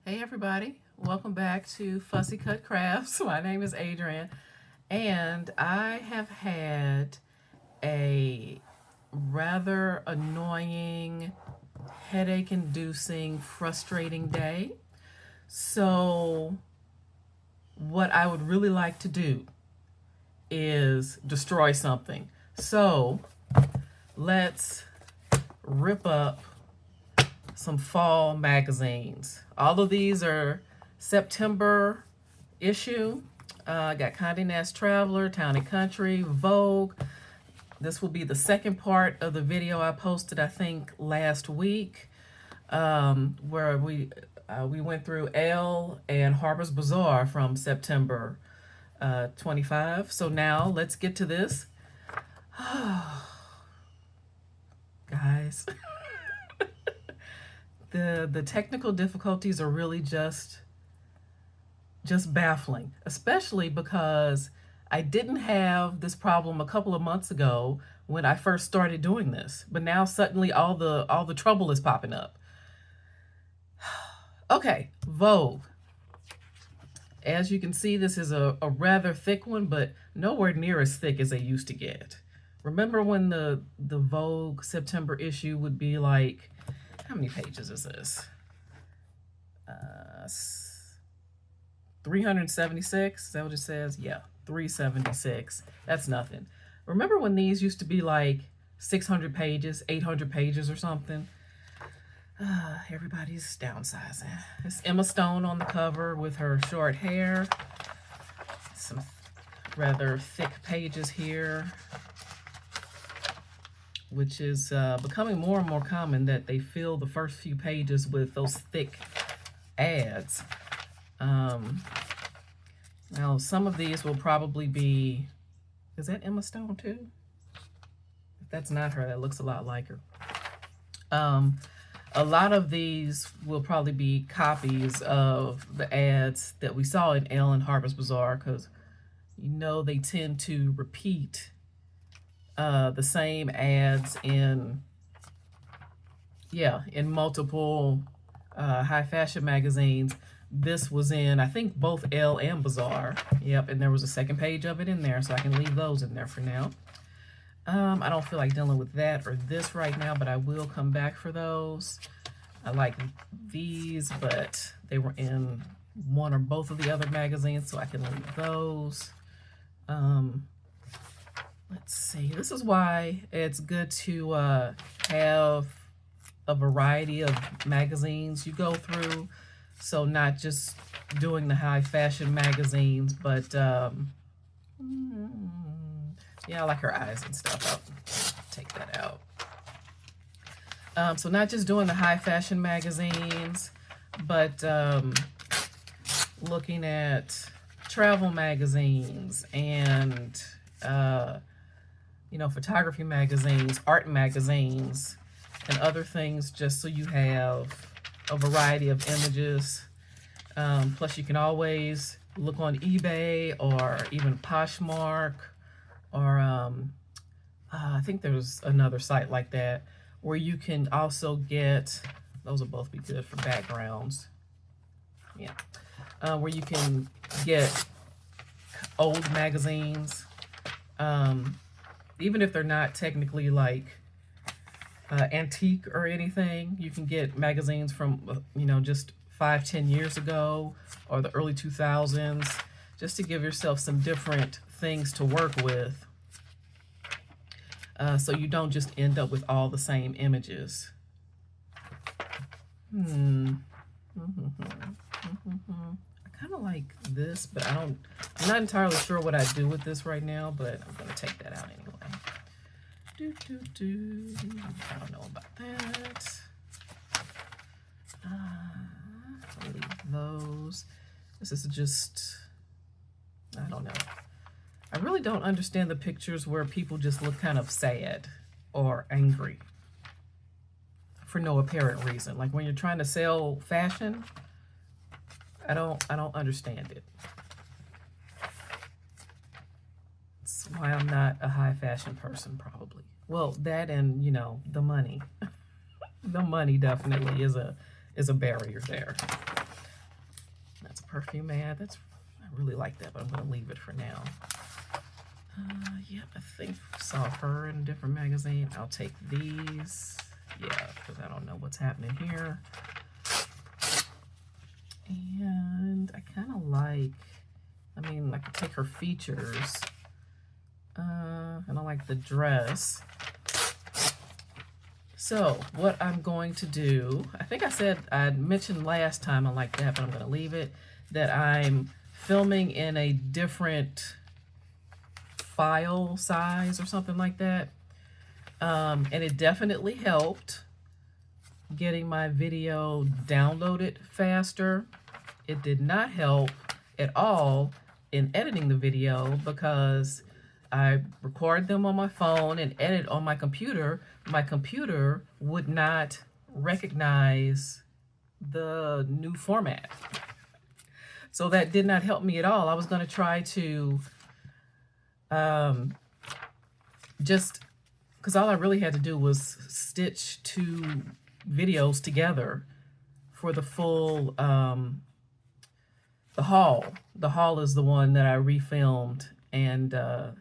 Hey everybody, welcome back to Fussy Cut Crafts. My name is Adrienne, and I have had a rather annoying, headache-inducing, frustrating day. So what I would really like to do is destroy something. So let's rip up some fall magazines. All of these are September issue. Got Conde, Nast, Traveler, Town and Country, Vogue. This will be the second part of the video I posted, I think, last week, where we went through Elle and Harper's Bazaar from September 25. So now let's get to this. Guys. The technical difficulties are really just baffling, especially because I didn't have this problem a couple of months ago when I first started doing this, but now suddenly all the trouble is popping up. Okay, Vogue. As you can see, this is a rather thick one, but nowhere near as thick as they used to get. Remember when the Vogue September issue would be like, how many pages is this? 376, is that what it says? Yeah, 376. That's nothing. Remember when these used to be like 600 pages, 800 pages or something? Everybody's downsizing. It's Emma Stone on the cover with her short hair. Some rather thick pages here, which is becoming more and more common that they fill the first few pages with those thick ads. Now, some of these will probably be, is that Emma Stone too? If that's not her, that looks a lot like her. A lot of these will probably be copies of the ads that we saw in Elle and Harper's Bazaar, because you know they tend to repeat the same ads in multiple high fashion magazines. This was in, I think, both Elle and Bazaar. Yep, and there was a second page of it in there, so I can leave those in there for now. I don't feel like dealing with that or this right now, but I will come back for those. I like these, but they were in one or both of the other magazines, so I can leave those. Let's see, this is why it's good to have a variety of magazines you go through. So not just doing the high fashion magazines, but yeah, I like her eyes and stuff. I'll take that out. So not just doing the high fashion magazines, but looking at travel magazines and photography magazines, art magazines, and other things, just so you have a variety of images. Plus, you can always look on eBay or even Poshmark, or I think there's another site like that where you can also get, those will both be good for backgrounds. Yeah. Where you can get old magazines. Even if they're not technically like antique or anything, you can get magazines from, just 5-10 years ago or the early 2000s, just to give yourself some different things to work with, so you don't just end up with all the same images. I kind of like this, but I'm not entirely sure what I do with this right now, but I'm going to take that out anyway. I don't know about that. I'll leave those. This is just, I don't know. I really don't understand the pictures where people just look kind of sad or angry for no apparent reason. Like when you're trying to sell fashion, I don't understand it. That's why I'm not a high fashion person, probably. Well, that and, the money. The money definitely is a barrier there. That's a perfume ad. I really like that, but I'm gonna leave it for now. Yep, I think I saw her in a different magazine. I'll take these. Yeah, because I don't know what's happening here. And I kind of like, I mean, I could take her features. And I like the dress. So what I'm going to do, I think I mentioned last time I like that, but I'm going to leave it, that I'm filming in a different file size or something like that. And it definitely helped getting my video downloaded faster. It did not help at all in editing the video because I record them on my phone and edit on my computer. My computer would not recognize the new format. So that did not help me at all. I was going to try to just, because all I really had to do was stitch 2 videos together for the full, the haul. The haul is the one that I refilmed, and I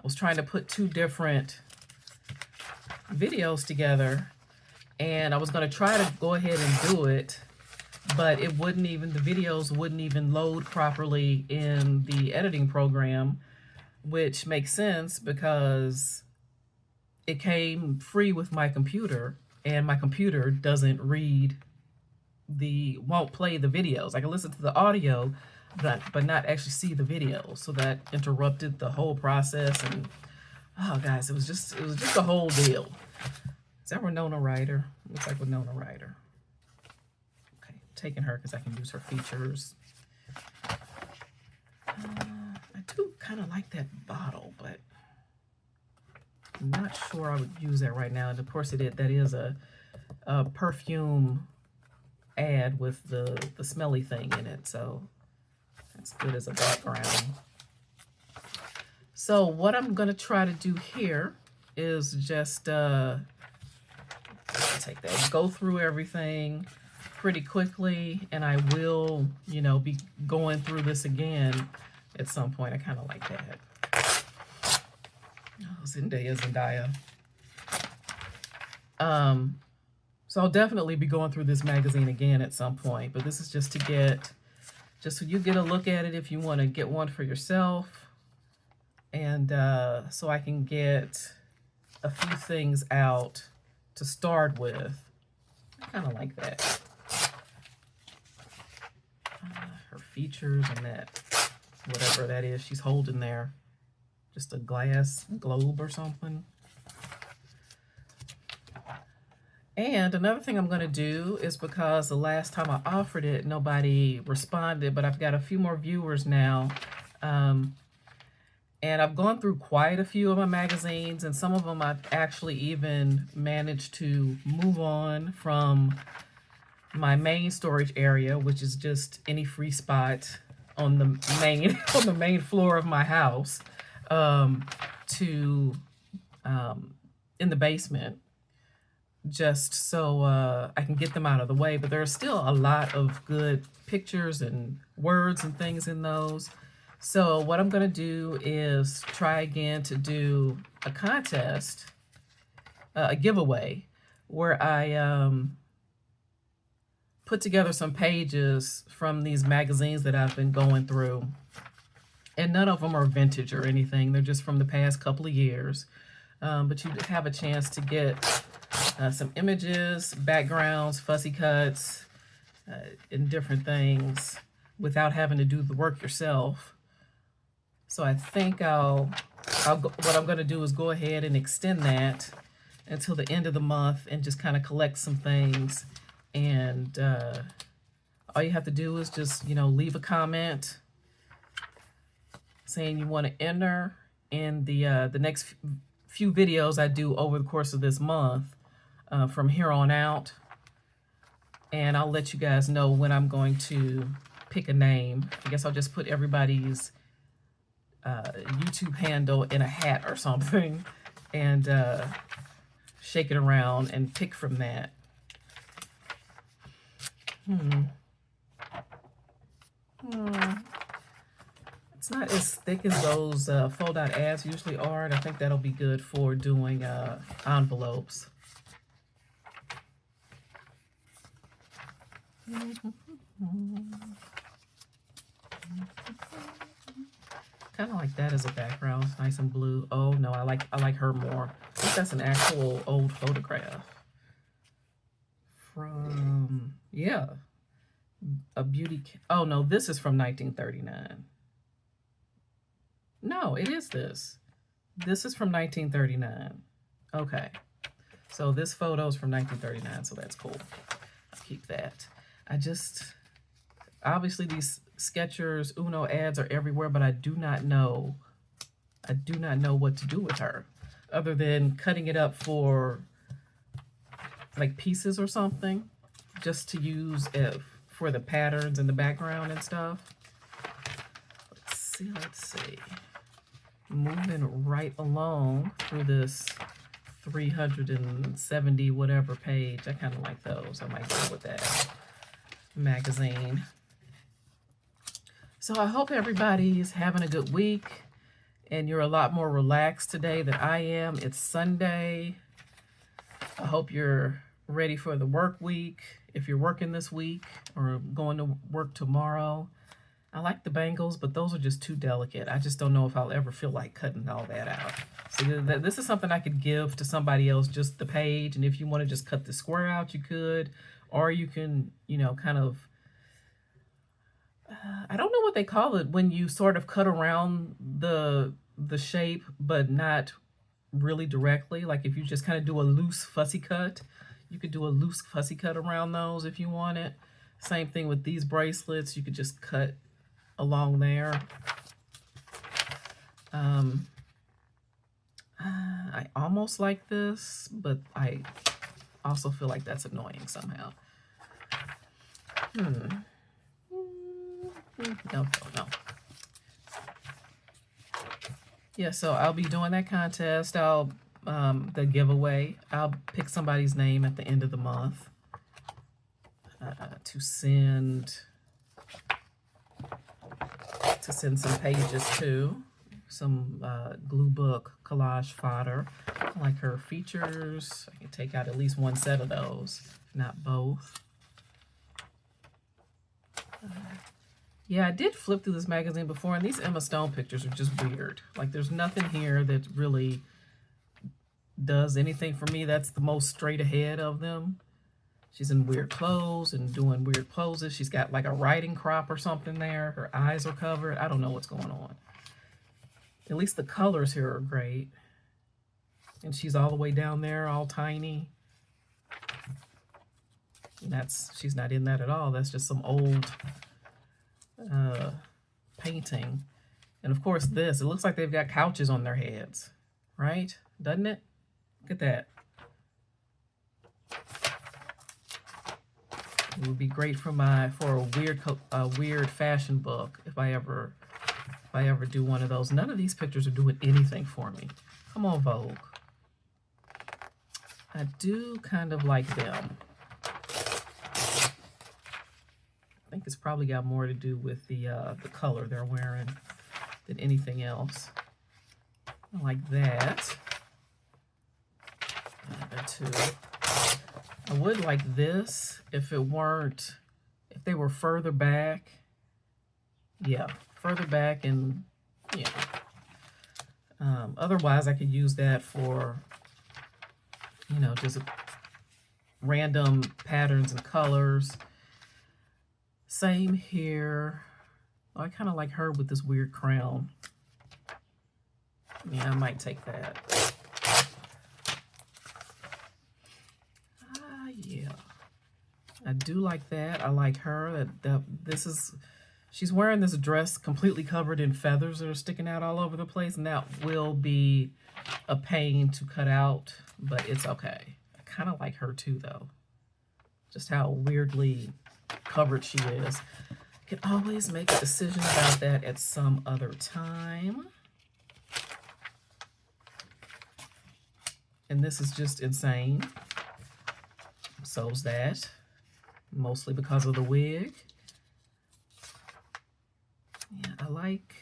was trying to put 2 different videos together, and I was going to try to go ahead and do it, but it wouldn't even, the videos wouldn't even load properly in the editing program, which makes sense because it came free with my computer, and my computer doesn't read won't play the videos. I can listen to the audio, but not actually see the videos. So that interrupted the whole process. And oh guys, it was just a whole deal. Is that Winona Ryder? Looks like Winona Ryder. Okay, I'm taking her because I can use her features. I do kind of like that bottle, but I'm not sure I would use that right now. And of course that is a perfume ad with the smelly thing in it, so that's good as a background. So what I'm going to try to do here is just take that, go through everything pretty quickly, and I will, you know, be going through this again at some point. I kind of like that. Oh, Zendaya. So I'll definitely be going through this magazine again at some point, but this is just to get, just so you get a look at it if you want to get one for yourself, and so I can get a few things out to start with. I kind of like that. Her features and that, whatever that is she's holding there, just a glass globe or something. And another thing I'm going to do is, because the last time I offered it, nobody responded, but I've got a few more viewers now. And I've gone through quite a few of my magazines, and some of them I've actually even managed to move on from my main storage area, which is just any free spot on the main, on the main floor of my house, to in the basement, just so I can get them out of the way. But there are still a lot of good pictures and words and things in those. So what I'm going to do is try again to do a contest, a giveaway, where I put together some pages from these magazines that I've been going through. And none of them are vintage or anything. They're just from the past couple of years. But you have a chance to get some images, backgrounds, fussy cuts, and different things without having to do the work yourself. So I think what I'm going to do is go ahead and extend that until the end of the month and just kind of collect some things. And all you have to do is just, you know, leave a comment saying you want to enter in the next few videos I do over the course of this month from here on out. And I'll let you guys know when I'm going to pick a name. I guess I'll just put everybody's YouTube handle in a hat or something and shake it around and pick from that. It's not as thick as those fold-out ads usually are, and I think that'll be good for doing envelopes. Kind of like that as a background, nice and blue. Oh no, I like her more. I think that's an actual old photograph from, yeah, a beauty. Oh no, this is from 1939. No, it is this. This is from 1939. Okay, so this photo is from 1939, so that's cool. I'll keep that. I just, obviously these Skechers Uno ads are everywhere, but I do not know what to do with her other than cutting it up for like pieces or something, just to use for the patterns in the background and stuff. Let's see. Moving right along through this 370 whatever page. I kind of like those. I might go with that magazine. So I hope everybody's having a good week and you're a lot more relaxed today than I am. It's Sunday. I hope you're ready for the work week. If you're working this week or going to work tomorrow, I like the bangles, but those are just too delicate. I just don't know if I'll ever feel like cutting all that out. So this is something I could give to somebody else, just the page. And if you want to just cut the square out, you could, or you can, you know, kind of, I don't know what they call it when you sort of cut around the shape, but not really directly. Like if you just kind of do a loose fussy cut, you could do a loose fussy cut around those if you want it. Same thing with these bracelets. You could just cut along there. I almost like this, but I also feel like that's annoying somehow. No. Yeah, so I'll be doing that contest. The giveaway. I'll pick somebody's name at the end of the month to send some pages to, some glue book collage fodder. I like her features. I can take out at least one set of those, if not both. Yeah, I did flip through this magazine before, and these Emma Stone pictures are just weird. Like, there's nothing here that really does anything for me. That's the most straight ahead of them. She's in weird clothes and doing weird poses. She's got like a riding crop or something there. Her eyes are covered. I don't know what's going on. At least the colors here are great. And she's all the way down there, all tiny. And she's not in that at all. That's just some old painting. And of course this, it looks like they've got couches on their heads, right? Doesn't it? Look at that. It would be great for a weird fashion book if I ever do one of those. None of these pictures are doing anything for me. Come on, Vogue. I do kind of like them. I think it's probably got more to do with the color they're wearing than anything else. I like that. That too. I would like this if they were further back. Yeah, further back, and yeah. Otherwise, I could use that for, you know, just random patterns and colors. Same here. Oh, I kind of like her with this weird crown. Yeah, I might take that. Yeah, I do like that. I like her. She's wearing this dress completely covered in feathers that are sticking out all over the place, and that will be a pain to cut out, but it's okay. I kind of like her too, though. Just how weirdly covered she is. Can always make a decision about that at some other time. And this is just insane. So's that. Mostly because of the wig. Yeah, I like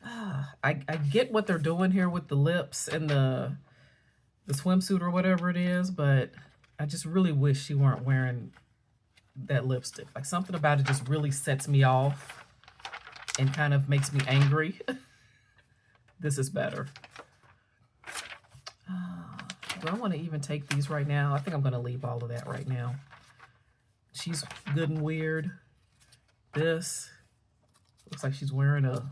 I get what they're doing here with the lips and the swimsuit or whatever it is, but I just really wish she weren't wearing that lipstick. Like, something about it just really sets me off and kind of makes me angry. This is better. Do I want to even take these right now? I think I'm going to leave all of that right now. She's good and weird. This looks like she's wearing a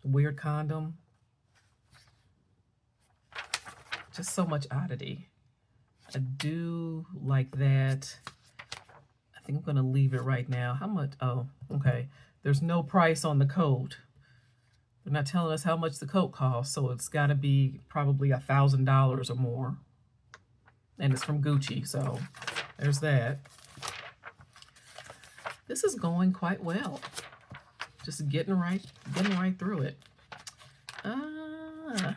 weird condom. Just so much oddity. I do like that. I think I'm going to leave it right now. How much? Oh, okay. There's no price on the coat. They're not telling us how much the coat costs, so it's got to be probably $1,000 or more. And it's from Gucci, so there's that. This is going quite well. Just getting right through it. Yeah,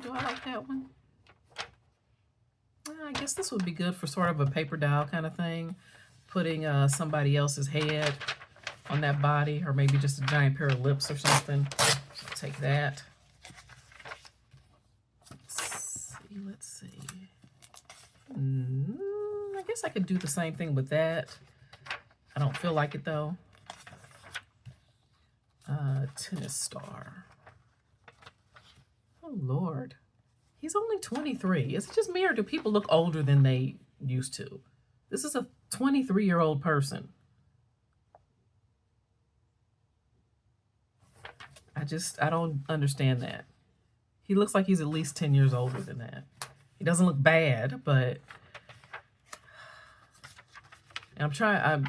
do I like that one? I guess this would be good for sort of a paper doll kind of thing. Putting somebody else's head on that body, or maybe just a giant pair of lips or something. I'll take that. Let's see. I guess I could do the same thing with that. I don't feel like it though. Tennis star. Oh Lord. He's only 23. Is it just me, or do people look older than they used to? This is a 23-year-old person. I don't understand that. He looks like he's at least 10 years older than that. He doesn't look bad, but I'm trying,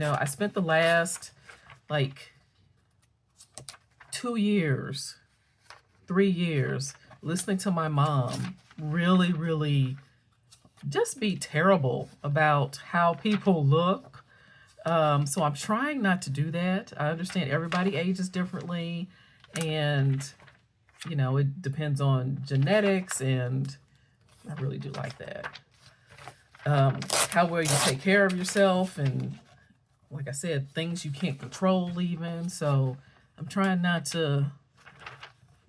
I spent the last like 2 years, 3 years listening to my mom really, really just be terrible about how people look. So I'm trying not to do that. I understand everybody ages differently, and it depends on genetics, and I really do like that. How well you take care of yourself, and like I said, things you can't control even. So I'm trying not to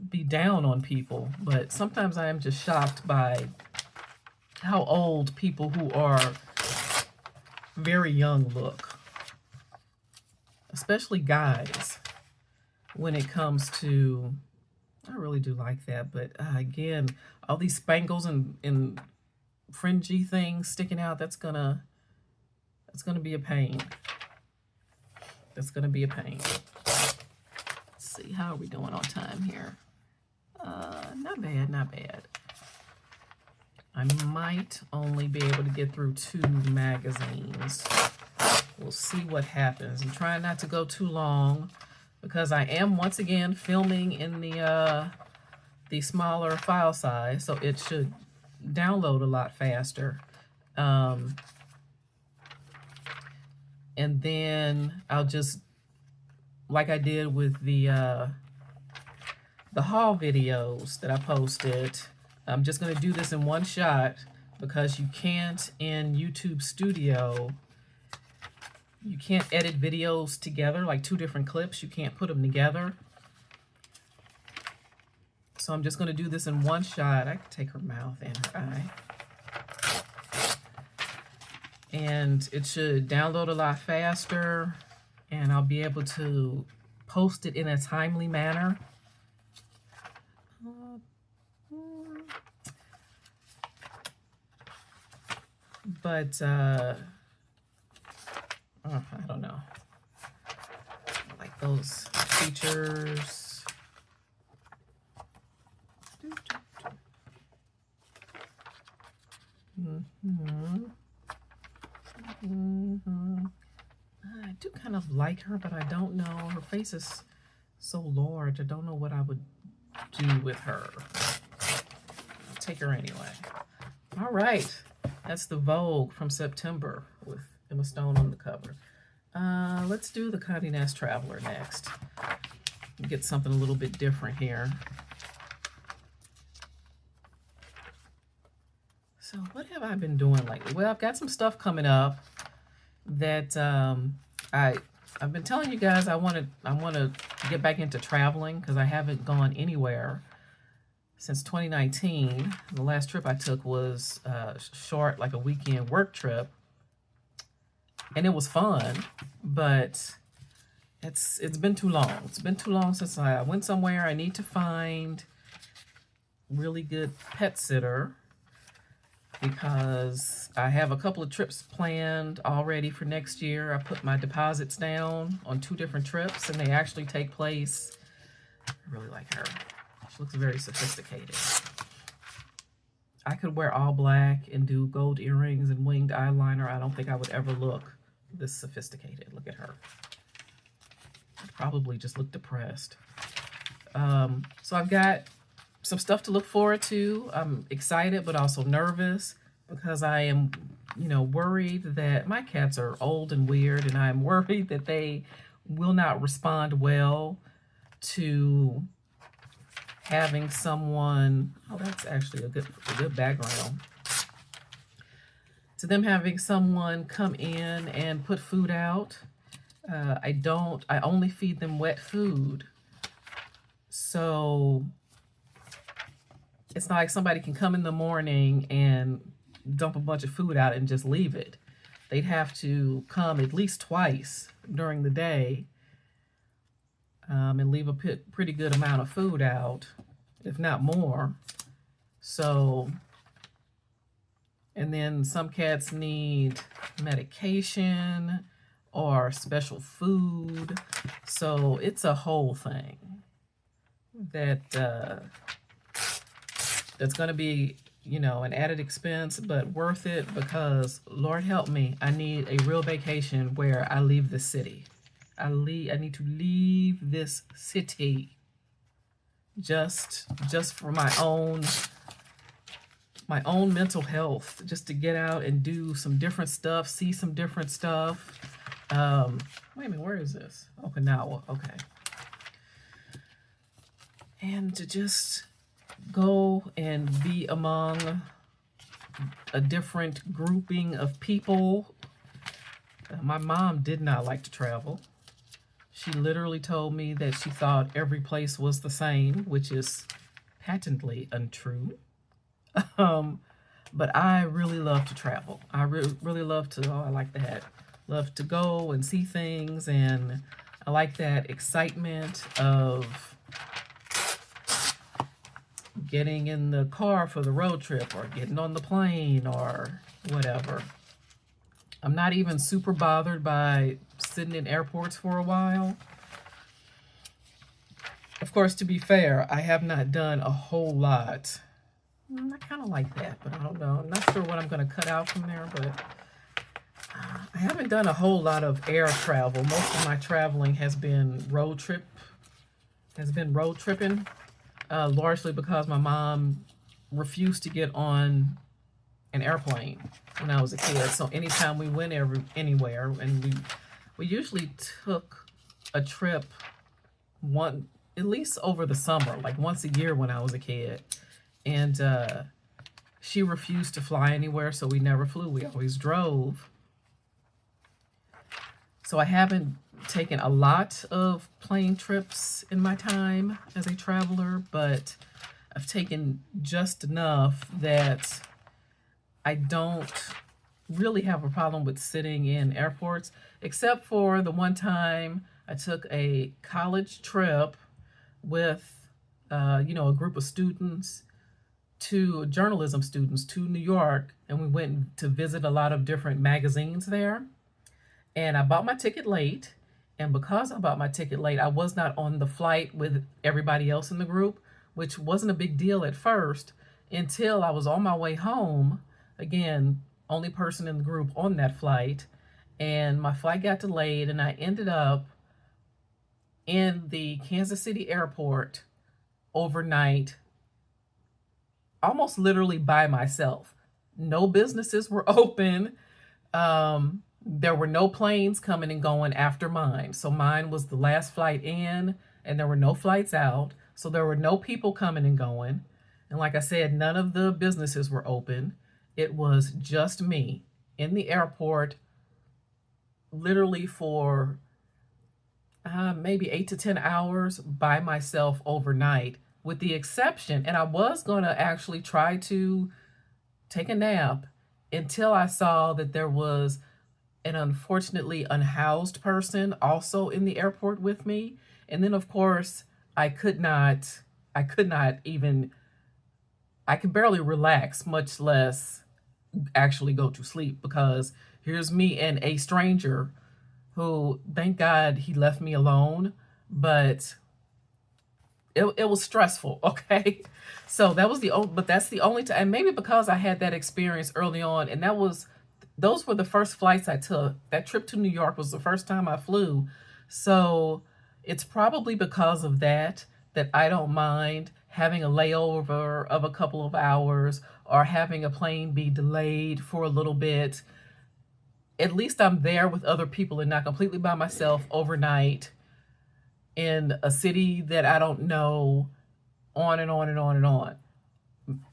be down on people, but sometimes I am just shocked by how old people who are very young look, especially guys, when it comes to, I really do like that, but again, all these spangles and fringy things sticking out, that's gonna be a pain. That's gonna be a pain. Let's see, how are we doing on time here? Not bad, not bad. I might only be able to get through 2 magazines. We'll see what happens. I'm trying not to go too long because I am once again filming in the smaller file size, so it should download a lot faster. And then I'll just, like I did with the haul videos that I posted, I'm just going to do this in one shot because you can't, in YouTube Studio, you can't edit videos together, like 2 different clips. You can't put them together. So I'm just going to do this in one shot. I could take her mouth and her eye. And it should download a lot faster, and I'll be able to post it in a timely manner. But I don't know. I like those features. I do kind of like her, but I don't know. Her face is so large. I don't know what I would do with her. I'll take her anyway. All right. That's the Vogue from September with Emma Stone on the cover. Let's do the Conde Nast Traveler next. Get something a little bit different here. So what have I been doing lately? Well, I've got some stuff coming up that I I've been telling you guys I want to get back into traveling because I haven't gone anywhere since 2019. The last trip I took was short, like a weekend work trip, and it was fun, but it's been too long. It's been too long since I went somewhere. I need to find really good pet sitter because I have a couple of trips planned already for next year. I put my deposits down on 2 different trips, and they actually take place. I really like her. She looks very sophisticated. I could wear all black and do gold earrings and winged eyeliner. I don't think I would ever look this sophisticated. Look at her. I'd probably just look depressed. So I've got some stuff to look forward to. I'm excited, but also nervous because I am, worried that my cats are old and weird, and I'm worried that they will not respond well to having someone. Oh, that's actually a good background. To them having someone come in and put food out. I only feed them wet food. So it's not like somebody can come in the morning and dump a bunch of food out and just leave it. They'd have to come at least twice during the day and leave a pretty good amount of food out, if not more. So, and then some cats need medication or special food. So it's a whole thing that's going to be, an added expense, but worth it because, Lord help me, I need a real vacation where I leave the city. I need to leave this city just for my own mental health, just to get out and do some different stuff, see some different stuff. Wait a minute, where is this? Okinawa, okay. And to just go and be among a different grouping of people. My mom did not like to travel. She literally told me that she thought every place was the same, which is patently untrue. But I really love to travel. I really love to, I like that. Love to go and see things, and I like that excitement of getting in the car for the road trip or getting on the plane or whatever. I'm not even super bothered by sitting in airports for a while. Of course, to be fair, I have not done a whole lot. I kind of like that, but I don't know. I'm not sure what I'm going to cut out from there, but I haven't done a whole lot of air travel. Most of my traveling has been road tripping. Largely because my mom refused to get on an airplane when I was a kid. So anytime we went anywhere, and we usually took a trip at least over the summer, like once a year when I was a kid. And she refused to fly anywhere, so we never flew. We always drove. So I haven't taken a lot of plane trips in my time as a traveler, but I've taken just enough that I don't really have a problem with sitting in airports, except for the one time I took a college trip with, a group of students, journalism students, to New York, and we went to visit a lot of different magazines there. And I bought my ticket late. And because I bought my ticket late, I was not on the flight with everybody else in the group, which wasn't a big deal at first until I was on my way home. Again, only person in the group on that flight. And my flight got delayed, and I ended up in the Kansas City airport overnight, almost literally by myself. No businesses were open. There were no planes coming and going after mine. So mine was the last flight in, and there were no flights out. So there were no people coming and going. And like I said, none of the businesses were open. It was just me in the airport, literally for maybe 8 to 10 hours by myself overnight, with the exception, and I was going to actually try to take a nap until I saw that there was an unfortunately unhoused person also in the airport with me. And then of course, I could not I could not even I could barely relax, much less actually go to sleep, because here's me and a stranger who, thank God he left me alone, but it was stressful. Okay. So that was the only, but that's the only time, and maybe because I had that experience early on, and those were the first flights I took. That trip to New York was the first time I flew. So it's probably because of that that I don't mind having a layover of a couple of hours, or having a plane be delayed for a little bit. At least I'm there with other people and not completely by myself overnight in a city that I don't know, on and on and on and on.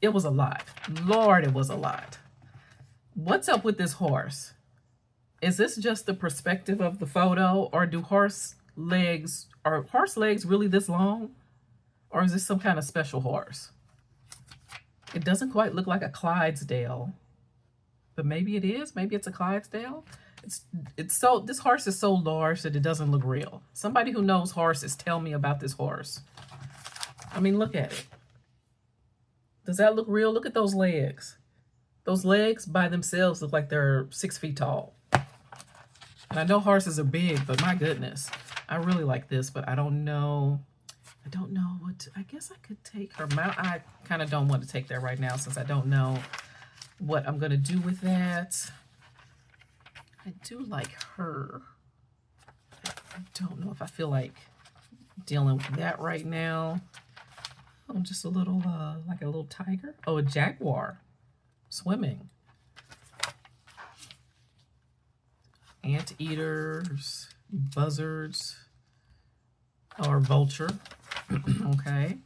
It was a lot. Lord, it was a lot. What's up with this horse? Is this just the perspective of the photo, or are horse legs really this long? Or is this some kind of special horse? It doesn't quite look like a Clydesdale, but maybe it is. Maybe it's a Clydesdale. This horse is so large that it doesn't look real. Somebody who knows horses, tell me about this horse. I mean, look at it. Does that look real? Look at those legs. Those legs by themselves look like they're 6 feet tall. And I know horses are big, but my goodness, I really like this, but I don't know. I guess I could take her mount. I kind of don't want to take that right now, since I don't know what I'm going to do with that. I do like her. I don't know if I feel like dealing with that right now. Oh, just a little, like a little tiger. Oh, a jaguar swimming. Anteaters, buzzards, or vulture. Okay.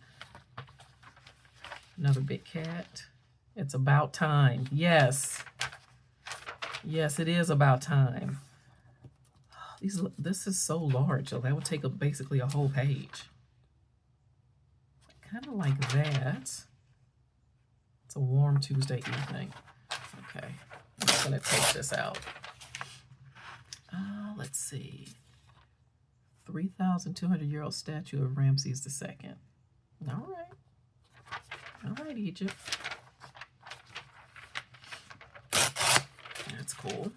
Another big cat. It's about time. Yes. Yes, it is about time. This is so large, so that would take up basically a whole page. Kind of like that. It's a warm Tuesday evening. Okay, I'm just gonna take this out. Let's see. 3,200-year-old statue of Ramses II. All right, Egypt. That's cool.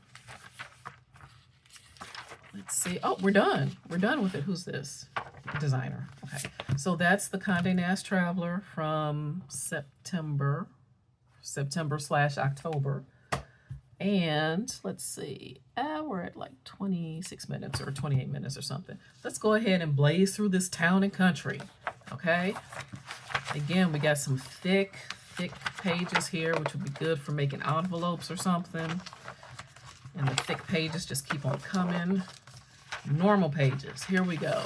Let's see. Oh, we're done. We're done with it. Who's this? Designer. Okay. So that's the Conde Nast Traveler from September/October. And let's see. We're at like 26 minutes or 28 minutes or something. Let's go ahead and blaze through this town and country. Okay. Again, we got some thick pages here, which would be good for making envelopes or something. And the thick pages just keep on coming. Normal pages. Here we go.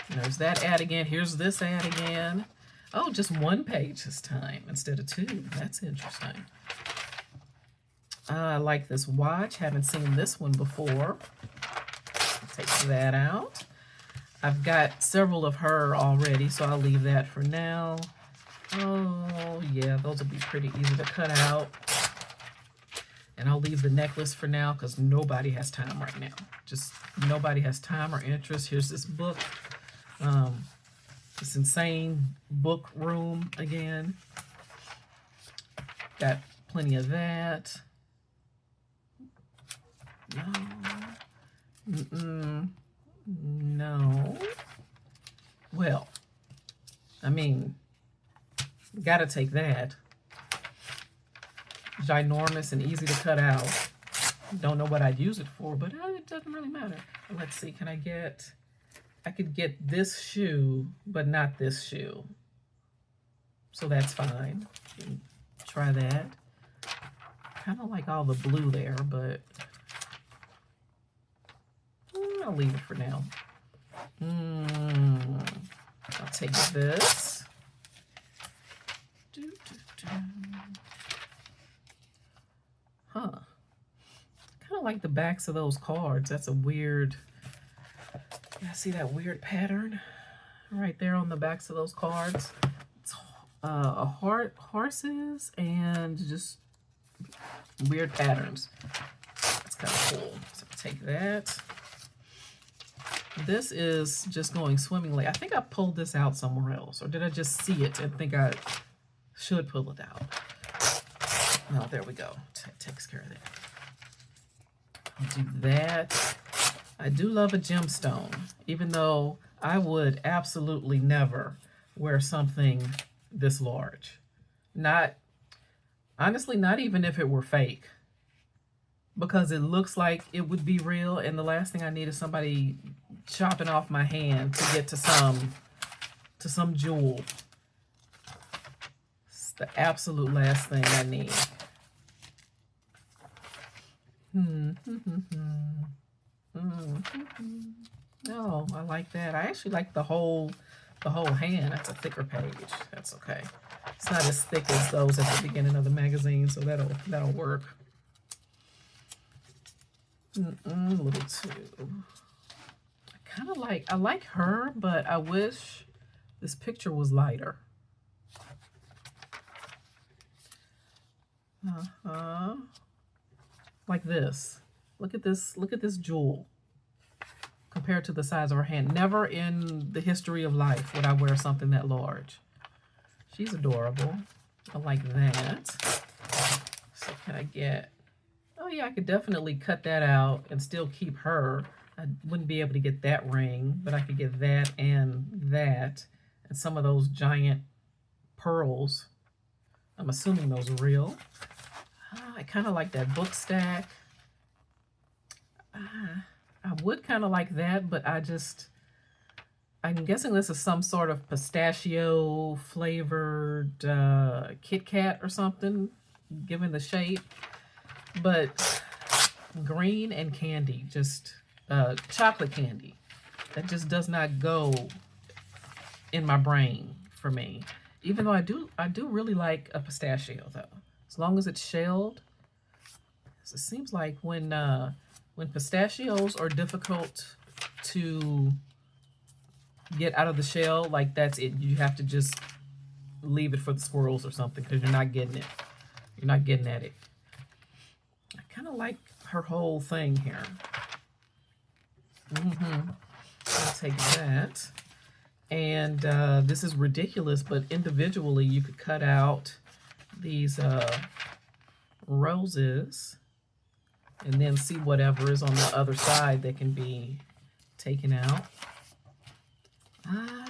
There's that ad again. Here's this ad again. Oh, just one page this time instead of two. That's interesting. I like this watch. Haven't seen this one before. Take that out. I've got several of her already, so I'll leave that for now. Oh, yeah, those will be pretty easy to cut out. And I'll leave the necklace for now because nobody has time right now. Just nobody has time or interest. Here's this book. This insane book room again. Got plenty of that. No. No. Well, I mean, gotta take that. Ginormous and easy to cut out. Don't know what I'd use it for, but it doesn't really matter. Let's see, I could get this shoe, but not this shoe. So that's fine. Try that. Kind of like all the blue there, but I'll leave it for now. I'll take this. Huh. Kind of like the backs of those cards. That's a weird Yeah, see that weird pattern right there on the backs of those cards? It's horses and just weird patterns. That's kind of cool. So take that. This is just going swimmingly. I think I pulled this out somewhere else, or did I just see it and think I should pull it out? No, there we go. Takes care of that. I'll do that. I do love a gemstone, even though I would absolutely never wear something this large. Not, honestly, not even if it were fake, because it looks like it would be real, and the last thing I need is somebody chopping off my hand to get to some jewel. It's the absolute last thing I need. Oh, I like that. I actually like the whole hand. That's a thicker page. That's okay. It's not as thick as those at the beginning of the magazine, so that'll work. A little too. I like her, but I wish this picture was lighter. Like this. Look at this jewel compared to the size of her hand. Never in the history of life would I wear something that large. She's adorable. I like that. So can I get... Oh yeah, I could definitely cut that out and still keep her. I wouldn't be able to get that ring, but I could get that and some of those giant pearls. I'm assuming those are real. I kind of like that book stack. I would kind of like that, but I'm guessing this is some sort of pistachio flavored Kit Kat or something, given the shape. But green and candy, just chocolate candy, that just does not go in my brain for me. Even though I do really like a pistachio though, as long as it's shelled. So it seems like when pistachios are difficult to get out of the shell, like that's it. You have to just leave it for the squirrels or something because you're not getting it. You're not getting at it. I kind of like her whole thing here. I'll take that. And this is ridiculous, but individually you could cut out these roses and then see whatever is on the other side that can be taken out.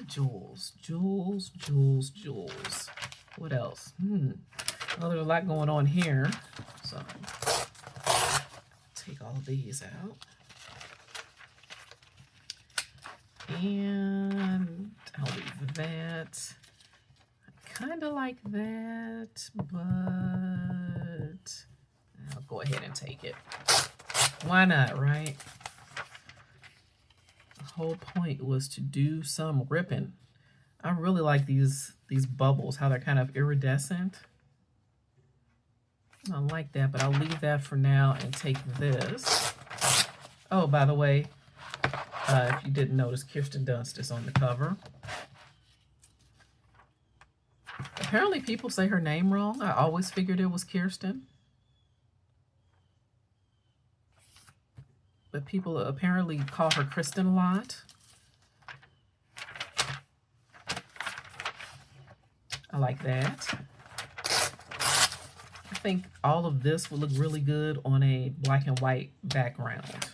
Jewels, jewels, jewels, jewels. What else? Well, there's a lot going on here. So take all of these out. And I'll leave that. I kind of like that, but I'll go ahead and take it. Why not, right? The whole point was to do some ripping. I really like these bubbles, how they're kind of iridescent. I like that, but I'll leave that for now and take this. Oh, by the way, if you didn't notice, Kirsten Dunst is on the cover. Apparently people say her name wrong. I always figured it was Kirsten. But people apparently call her Kristen a lot. I like that. I think all of this would look really good on a black and white background.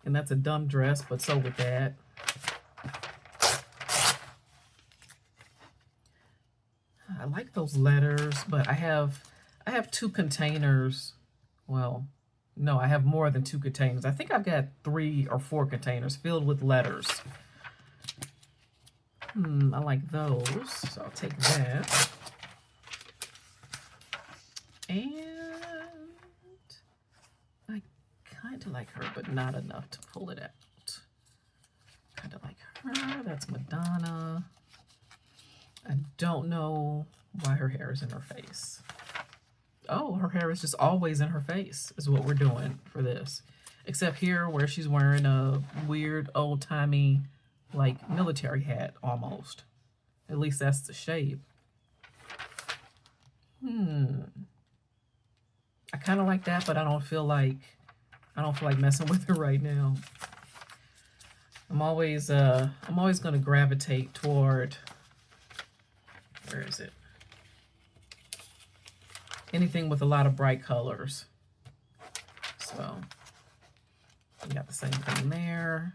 And that's a dumb dress, but so would that. I like those letters, but I have 2 containers. Well, no, I have more than 2 containers. I think I've got 3 or 4 containers filled with letters. I like those, so I'll take that. And I kind of like her, but not enough to pull it out. Kind of like her. That's Madonna. I don't know why her hair is in her face. Oh, her hair is just always in her face is what we're doing for this. Except here where she's wearing a weird old-timey like military hat almost. At least that's the shape. I kind of like that, but I don't feel like messing with her right now. I'm always going to gravitate toward, where is it? Anything with a lot of bright colors. So we got the same thing there.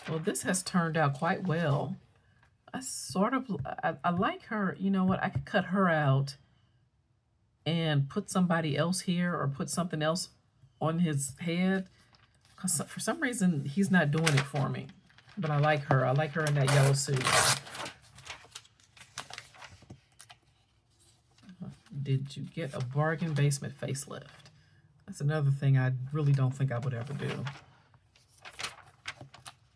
Well, this has turned out quite well. I like her. You know what? I could cut her out and put somebody else here or put something else on his head. Because for some reason, he's not doing it for me. But I like her. I like her in that yellow suit. Did you get a bargain basement facelift? That's another thing I really don't think I would ever do.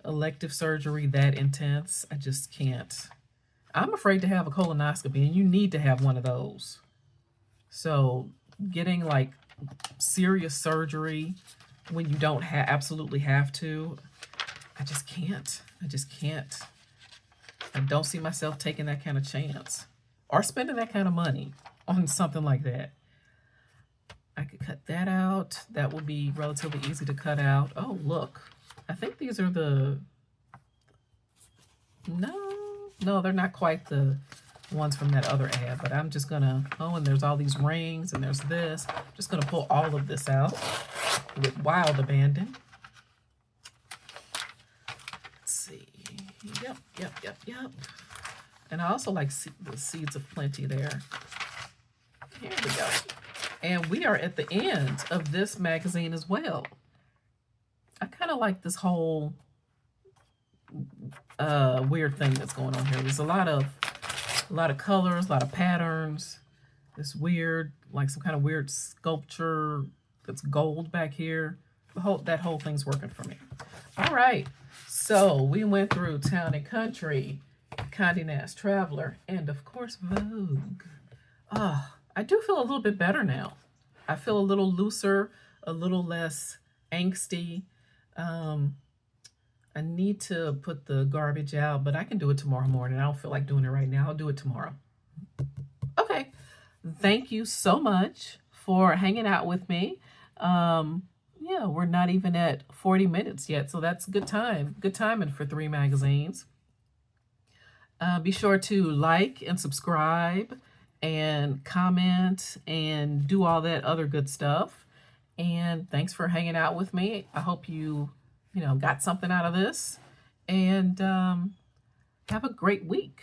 Elective surgery that intense, I just can't. I'm afraid to have a colonoscopy, and you need to have one of those. So getting like serious surgery when you don't absolutely have to, I just can't. I don't see myself taking that kind of chance or spending that kind of money on something like that. I could cut that out. That would be relatively easy to cut out. Oh, look. I think these are the... No, they're not quite the ones from that other ad, but I'm just gonna... Oh, and there's all these rings, and there's this. I'm just gonna pull all of this out with wild abandon. Let's see. Yep. And I also like the seeds of plenty there. Here we go. And we are at the end of this magazine as well. I kind of like this whole weird thing that's going on here. There's a lot of colors, a lot of patterns. This weird, like some kind of weird sculpture that's gold back here. That whole thing's working for me. All right. So we went through Town and Country, Conde Nast Traveler, and of course Vogue. I do feel a little bit better now. I feel a little looser, a little less angsty. I need to put the garbage out, but I can do it tomorrow morning. I don't feel like doing it right now. I'll do it tomorrow. Okay. Thank you so much for hanging out with me. Yeah, we're not even at 40 minutes yet, so that's good time. Good timing for 3 magazines. Be sure to like and subscribe and comment and do all that other good stuff. And thanks for hanging out with me. I hope you got something out of this. And have a great week.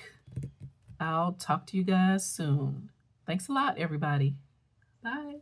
I'll talk to you guys soon. Thanks a lot, everybody. Bye.